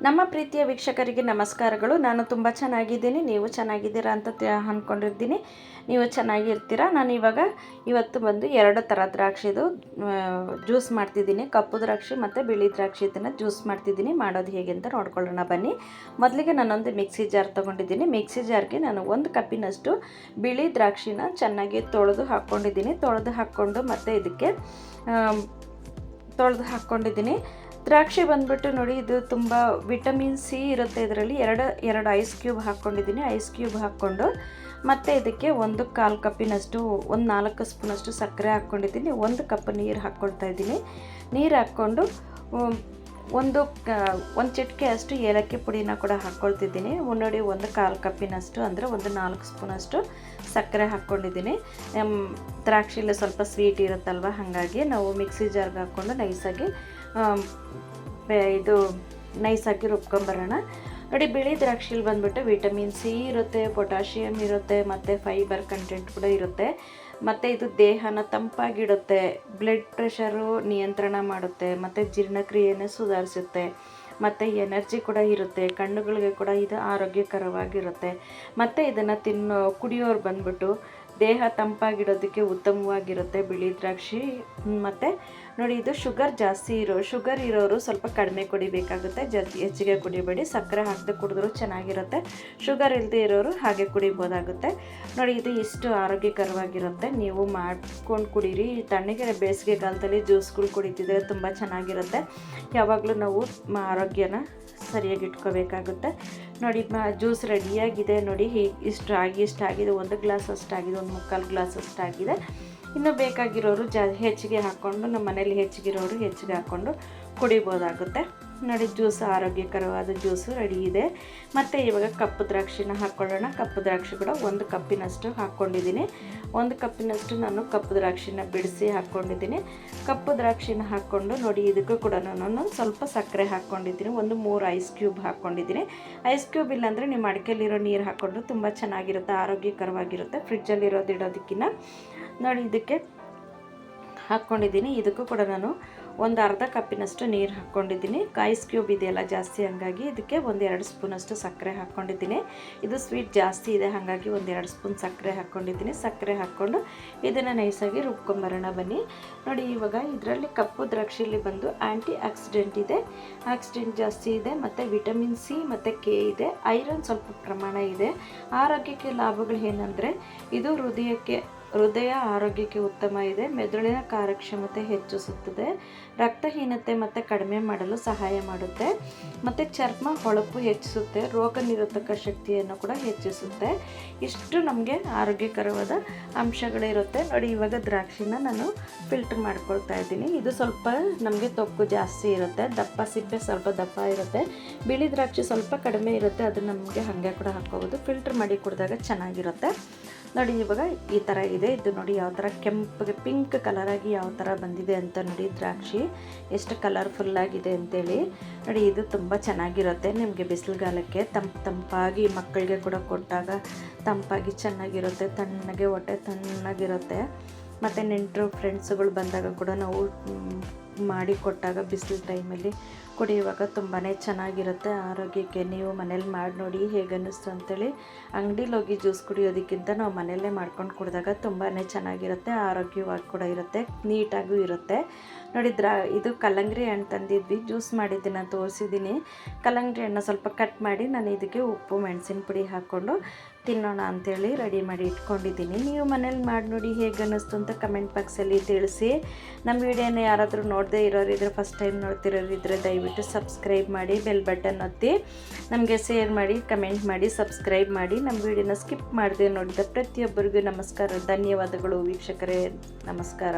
ನಮ್ಮ ಪ್ರೀತಿಯ ವೀಕ್ಷಕರಿಗೆ ನಮಸ್ಕಾರಗಳು. ನಾನು ತುಂಬ ಚೆನ್ನಾಗಿದ್ದೀನಿ, ನೀವು ಚೆನ್ನಾಗಿದ್ದೀರಾ ಅಂತ ಅಂದ್ಕೊಂಡಿದ್ದೀನಿ. ನೀವು ಚೆನ್ನಾಗಿರ್ತೀರಾ. ನಾನು ಇವತ್ತು ಬಂದು 2 ಥರ ದ್ರಾಕ್ಷಿದು ಜ್ಯೂಸ್ ಮಾಡ್ತಿದ್ದೀನಿ. ಕಪ್ಪು ದ್ರಾಕ್ಷಿ ಮತ್ತು ಬಿಳಿ ದ್ರಾಕ್ಷಿ ಇದನ್ನು ಜ್ಯೂಸ್ ಮಾಡ್ತಿದ್ದೀನಿ. ಮಾಡೋದು ಹೇಗೆ ಅಂತ ನೋಡ್ಕೊಳ್ಳೋಣ ಬನ್ನಿ. ಮೊದಲಿಗೆ ನಾನೊಂದು ಮಿಕ್ಸಿ ಜಾರ್ ತೊಗೊಂಡಿದ್ದೀನಿ. ಮಿಕ್ಸಿ ಜಾರ್ಗೆ ನಾನು 1 ಕಪ್ಪಿನಷ್ಟು ಬಿಳಿ ದ್ರಾಕ್ಷಿನ ಚೆನ್ನಾಗಿ ತೊಳೆದು ಹಾಕ್ಕೊಂಡು ಮತ್ತು ಇದಕ್ಕೆ ತೊಳೆದು ಹಾಕ್ಕೊಂಡಿದ್ದೀನಿ. ದ್ರಾಕ್ಷಿ ಬಂದ್ಬಿಟ್ಟು ನೋಡಿ, ಇದು ತುಂಬ ವಿಟಮಿನ್ ಸಿ ಇರುತ್ತೆ ಇದರಲ್ಲಿ. ಎರಡು ಐಸ್ ಕ್ಯೂಬ್ ಹಾಕ್ಕೊಂಡಿದ್ದೀನಿ. ಐಸ್ ಕ್ಯೂಬ್ ಹಾಕ್ಕೊಂಡು ಮತ್ತು ಇದಕ್ಕೆ 1/4 ಕಪ್ಪಿನಷ್ಟು 4 ಸ್ಪೂನಷ್ಟು ಸಕ್ಕರೆ ಹಾಕ್ಕೊಂಡಿದ್ದೀನಿ. 1 ಕಪ್ ನೀರು ಹಾಕ್ಕೊಳ್ತಾ ಇದ್ದೀನಿ. ನೀರು ಹಾಕ್ಕೊಂಡು ಒಂದು ಚಿಟಿಕೆ ಅಷ್ಟು ಏಲಕ್ಕಿ ಪುಡಿನ ಕೂಡ ಹಾಕ್ಕೊಳ್ತಿದ್ದೀನಿ. ನೋಡಿ, 1/4 ಕಪ್ಪಿನಷ್ಟು ಅಂದರೆ 4 ಸ್ಪೂನಷ್ಟು ಸಕ್ಕರೆ ಹಾಕ್ಕೊಂಡಿದ್ದೀನಿ. ದ್ರಾಕ್ಷಿಲಿ ಸ್ವಲ್ಪ ಸ್ವೀಟ್ ಇರುತ್ತಲ್ವ, ಹಾಗಾಗಿ ನಾವು ಮಿಕ್ಸಿ ಜಾರ್ಗೆ ಹಾಕ್ಕೊಂಡು ನೈಸಾಗಿ ರುಬ್ಕೊಂಬರೋಣ. ನೋಡಿ, ಬಿಳಿ ದ್ರಾಕ್ಷಿಲಿ ಬಂದ್ಬಿಟ್ಟು ವಿಟಮಿನ್ ಸಿ ಇರುತ್ತೆ, ಪೊಟ್ಯಾಷಿಯಮ್ ಇರುತ್ತೆ ಮತ್ತು ಫೈಬರ್ ಕಂಟೆಂಟ್ ಕೂಡ ಇರುತ್ತೆ. ಮತ್ತು ಇದು ದೇಹನ ತಂಪಾಗಿಡುತ್ತೆ, ಬ್ಲಡ್ ಪ್ರೆಷರು ನಿಯಂತ್ರಣ ಮಾಡುತ್ತೆ, ಮತ್ತು ಜೀರ್ಣಕ್ರಿಯೆಯನ್ನು ಸುಧಾರಿಸುತ್ತೆ, ಮತ್ತು ಎನರ್ಜಿ ಕೂಡ ಇರುತ್ತೆ. ಕಣ್ಣುಗಳಿಗೆ ಕೂಡ ಇದು ಆರೋಗ್ಯಕರವಾಗಿರುತ್ತೆ. ಮತ್ತು ಇದನ್ನು ಕುಡಿಯೋರು ಬಂದ್ಬಿಟ್ಟು ದೇಹ ತಂಪಾಗಿಡೋದಕ್ಕೆ ಉತ್ತಮವಾಗಿರುತ್ತೆ ಬಿಳಿ ದ್ರಾಕ್ಷಿ. ಮತ್ತು ನೋಡಿ, ಇದು ಶುಗರ್ ಇರೋರು ಸ್ವಲ್ಪ ಕಡಿಮೆ ಕುಡಿಬೇಕಾಗುತ್ತೆ, ಹೆಚ್ಚಿಗೆ ಕುಡಿಬೇಡಿ. ಸಕ್ಕರೆ ಹಾಕದೆ ಕುಡಿದ್ರೂ ಚೆನ್ನಾಗಿರುತ್ತೆ. ಶುಗರ್ ಇಲ್ಲದೆ ಇರೋರು ಹಾಗೆ ಕುಡಿಬೋದಾಗುತ್ತೆ. ನೋಡಿ, ಇದು ಇಷ್ಟು ಆರೋಗ್ಯಕರವಾಗಿರುತ್ತೆ. ನೀವು ಮಾಡ್ಕೊಂಡು ಕುಡೀರಿ. ತಣ್ಣಗೆ ಬೇಸಿಗೆ ಕಾಲದಲ್ಲಿ ಜ್ಯೂಸ್ಗಳು ಕುಡಿತಿದ್ರೆ ತುಂಬ ಚೆನ್ನಾಗಿರುತ್ತೆ. ಯಾವಾಗಲೂ ನಾವು ಆರೋಗ್ಯನ ಸರಿಯಾಗಿ ಇಟ್ಕೋಬೇಕಾಗುತ್ತೆ. ನೋಡಿ, ಜ್ಯೂಸ್ ರೆಡಿಯಾಗಿದೆ. ನೋಡಿ, ಇಷ್ಟಾಗಿದೆ. 1 ಗ್ಲಾಸ್ ಅಷ್ಟಾಗಿದೆ, 1/4 ಗ್ಲಾಸ್ ಅಷ್ಟಾಗಿದೆ. ಇನ್ನು ಬೇಕಾಗಿರೋರು ಹೆಚ್ಚಿಗೆ ಹಾಕ್ಕೊಂಡು, ನಮ್ಮ ಮನೇಲಿ ಹೆಚ್ಚಿಗಿರೋರು ಹೆಚ್ಚಿಗೆ ಹಾಕ್ಕೊಂಡು ಕುಡಿಬೋದಾಗುತ್ತೆ. ನೋಡಿ, ಜ್ಯೂಸ್ ಆರೋಗ್ಯಕರವಾದ ಜ್ಯೂಸು ರೆಡಿ ಇದೆ. ಮತ್ತು ಇವಾಗ ಕಪ್ಪು ದ್ರಾಕ್ಷಿನ ಹಾಕ್ಕೊಳ್ಳೋಣ. ಕಪ್ಪು ದ್ರಾಕ್ಷಿ ಕೂಡ 1 ಕಪ್ಪಿನಷ್ಟು ಹಾಕ್ಕೊಂಡಿದ್ದೀನಿ. 1 ಕಪ್ಪಿನಷ್ಟು ನಾನು ಕಪ್ಪು ದ್ರಾಕ್ಷಿನ ಬಿಡಿಸಿ ಹಾಕ್ಕೊಂಡಿದ್ದೀನಿ. ಕಪ್ಪು ದ್ರಾಕ್ಷಿನ ಹಾಕ್ಕೊಂಡು ನೋಡಿ, ಇದಕ್ಕೂ ಕೂಡ ನಾನು ಸ್ವಲ್ಪ ಸಕ್ಕರೆ ಹಾಕ್ಕೊಂಡಿದ್ದೀನಿ. 3 ಐಸ್ ಕ್ಯೂಬ್ ಹಾಕ್ಕೊಂಡಿದ್ದೀನಿ. ಐಸ್ ಕ್ಯೂಬ್ ಇಲ್ಲಾಂದರೆ ನೀವು ಅಡಿಕೆಯಲ್ಲಿರೋ ನೀರು ಹಾಕ್ಕೊಂಡ್ರೆ ತುಂಬ ಚೆನ್ನಾಗಿರುತ್ತೆ, ಆರೋಗ್ಯಕರವಾಗಿರುತ್ತೆ. ಫ್ರಿಜ್ಜಲ್ಲಿರೋದು ಇಡೋದಕ್ಕಿಂತ ನೋಡಿ, ಇದಕ್ಕೆ ಹಾಕ್ಕೊಂಡಿದ್ದೀನಿ. ಇದಕ್ಕೂ ಕೂಡ ನಾನು 1/2 ಕಪ್ಪಿನಷ್ಟು ನೀರು ಹಾಕ್ಕೊಂಡಿದ್ದೀನಿ. ಐಸ್ ಕ್ಯೂಬ್ ಇದೆಯಲ್ಲ ಜಾಸ್ತಿ, ಹಾಗಾಗಿ ಇದಕ್ಕೆ 1-2 ಸ್ಪೂನಷ್ಟು ಸಕ್ಕರೆ ಹಾಕ್ಕೊಂಡಿದ್ದೀನಿ. ಇದು ಸ್ವೀಟ್ ಜಾಸ್ತಿ ಇದೆ, ಹಾಗಾಗಿ 1-2 ಸ್ಪೂನ್ ಸಕ್ಕರೆ ಹಾಕ್ಕೊಂಡಿದ್ದೀನಿ. ಸಕ್ಕರೆ ಹಾಕ್ಕೊಂಡು ಇದನ್ನು ನೈಸಾಗಿ ರುಬ್ಕೊಂಬರೋಣ ಬನ್ನಿ. ನೋಡಿ, ಇವಾಗ ಇದರಲ್ಲಿ ಕಪ್ಪು ದ್ರಾಕ್ಷಿಲಿ ಬಂದು ಆ್ಯಂಟಿ ಆಕ್ಸಿಡೆಂಟ್ ಇದೆ, ಆಕ್ಸಿಡೆಂಟ್ ಜಾಸ್ತಿ ಇದೆ, ಮತ್ತು ವಿಟಮಿನ್ ಸಿ ಮತ್ತು ಕೆ ಇದೆ, ಐರನ್ ಸ್ವಲ್ಪ ಪ್ರಮಾಣ ಇದೆ. ಆರೋಗ್ಯಕ್ಕೆ ಲಾಭಗಳು ಏನಂದರೆ, ಇದು ಹೃದಯ ಆರೋಗ್ಯಕ್ಕೆ ಉತ್ತಮ ಇದೆ, ಮೆದುಳಿನ ಕಾರ್ಯಕ್ಷಮತೆ ಹೆಚ್ಚಿಸುತ್ತದೆ, ರಕ್ತಹೀನತೆ ಮತ್ತು ಕಡಿಮೆ ಮಾಡಲು ಸಹಾಯ ಮಾಡುತ್ತೆ, ಮತ್ತು ಚರ್ಮ ಹೊಳಪು ಹೆಚ್ಚಿಸುತ್ತೆ, ರೋಗ ನಿರೋಧಕ ಶಕ್ತಿಯನ್ನು ಕೂಡ ಹೆಚ್ಚಿಸುತ್ತೆ. ಇಷ್ಟು ನಮಗೆ ಆರೋಗ್ಯಕರವಾದ ಅಂಶಗಳಿರುತ್ತೆ. ನೋಡಿ, ಇವಾಗ ದ್ರಾಕ್ಷಿನ ನಾನು ಫಿಲ್ಟರ್ ಮಾಡ್ಕೊಳ್ತಾ ಇದ್ದೀನಿ. ಇದು ಸ್ವಲ್ಪ ನಮಗೆ ತೊಕ್ಕು ಜಾಸ್ತಿ ಇರುತ್ತೆ, ಸಿಪ್ಪೆ ಸ್ವಲ್ಪ ದಪ್ಪ ಇರುತ್ತೆ. ಬಿಳಿ ದ್ರಾಕ್ಷಿ ಸ್ವಲ್ಪ ಕಡಿಮೆ ಇರುತ್ತೆ, ಅದು ನಮಗೆ ಹಾಗೆ ಕೂಡ ಹಾಕ್ಕೋಬೋದು. ಫಿಲ್ಟರ್ ಮಾಡಿ ಕುಡಿದಾಗ ಚೆನ್ನಾಗಿರುತ್ತೆ. ನೋಡಿ, ಇವಾಗ ಈ ಥರ ಇದೆ. ಇದು ನೋಡಿ ಯಾವ ಥರ ಕೆಂಪಗೆ ಪಿಂಕ್ ಕಲರಾಗಿ ಯಾವ ಥರ ಬಂದಿದೆ ಅಂತ ನೋಡಿ. ದ್ರಾಕ್ಷಿ ಎಷ್ಟು ಕಲರ್ಫುಲ್ಲಾಗಿದೆ ಅಂತೇಳಿ ನೋಡಿ. ಇದು ತುಂಬ ಚೆನ್ನಾಗಿರುತ್ತೆ. ನಿಮಗೆ ಬಿಸಿಲುಗಾಲಕ್ಕೆ ತಂಪಾಗಿ ಮಕ್ಕಳಿಗೆ ಕೂಡ ಕೊಟ್ಟಾಗ ತಂಪಾಗಿ ಚೆನ್ನಾಗಿರುತ್ತೆ. ಹೊಟ್ಟೆ ತಣ್ಣಗಿರುತ್ತೆ. ಮತ್ತು ನೆಂಟರು ಫ್ರೆಂಡ್ಸುಗಳು ಬಂದಾಗ ಕೂಡ ನಾವು ಮಾಡಿ ಕೊಟ್ಟಾಗ ಬಿಸಿಲು ಟೈಮಲ್ಲಿ ಕುಡಿಯುವಾಗ ತುಂಬಾ ಚೆನ್ನಾಗಿರುತ್ತೆ ಆರೋಗ್ಯಕ್ಕೆ. ನೀವು ಮನೇಲಿ ಮಾಡಿ ನೋಡಿ ಹೇಗೆ ಅನ್ನಿಸ್ತು ಅಂತೇಳಿ. ಅಂಗಡಿಲಿ ಹೋಗಿ ಜ್ಯೂಸ್ ಕುಡಿಯೋದಕ್ಕಿಂತ ನಾವು ಮನೆಯಲ್ಲೇ ಮಾಡ್ಕೊಂಡು ಕುಡಿದಾಗ ತುಂಬಾ ಚೆನ್ನಾಗಿರುತ್ತೆ, ಆರೋಗ್ಯವಾಗಿ ಕೂಡ ಇರುತ್ತೆ, ನೀಟಾಗೂ ಇರುತ್ತೆ. ನೋಡಿ, ಇದು ಕಲ್ಲಂಗಡಿ ಹಣ್ಣು ತಂದಿದ್ವಿ, ಜ್ಯೂಸ್ ಮಾಡಿದ್ದೀನಿ, ನಾನು ತೋರಿಸಿದ್ದೀನಿ. ಕಲ್ಲಂಗಡಿ ಹಣ್ಣು ಸ್ವಲ್ಪ ಕಟ್ ಮಾಡಿ ನಾನು ಇದಕ್ಕೆ ಉಪ್ಪು ಮೆಣಸಿನ ಪುಡಿ ಹಾಕ್ಕೊಂಡು ತಿನ್ನೋಣ ಅಂಥೇಳಿ ರೆಡಿ ಮಾಡಿ ಇಟ್ಕೊಂಡಿದ್ದೀನಿ. ನೀವು ಮನೇಲಿ ಮಾಡಿ ನೋಡಿ ಹೇಗೆ ಅನ್ನಿಸ್ತು ಅಂತ ಕಮೆಂಟ್ ಬಾಕ್ಸಲ್ಲಿ ತಿಳಿಸಿ. ನಮ್ಮ ವಿಡಿಯೋನ ಯಾರಾದರೂ ನೋಡದೇ ಇರೋರಿದ್ರೆ, ಫಸ್ಟ್ ಟೈಮ್ ನೋಡ್ತಿರೋರಿದ್ರೆ ದಯವಿಟ್ಟು ಸಬ್ಸ್ಕ್ರೈಬ್ ಮಾಡಿ, ಬೆಲ್ ಬಟನ್ ಒತ್ತಿ ನಮಗೆ ಶೇರ್ ಮಾಡಿ, ಕಮೆಂಟ್ ಮಾಡಿ, ಸಬ್ಸ್ಕ್ರೈಬ್ ಮಾಡಿ. ನಮ್ಮ ವಿಡಿಯೋನ ಸ್ಕಿಪ್ ಮಾಡದೆ ನೋಡಿದ ಪ್ರತಿಯೊಬ್ಬರಿಗೂ ನಮಸ್ಕಾರ, ಧನ್ಯವಾದಗಳು ವೀಕ್ಷಕರೇ, ನಮಸ್ಕಾರ.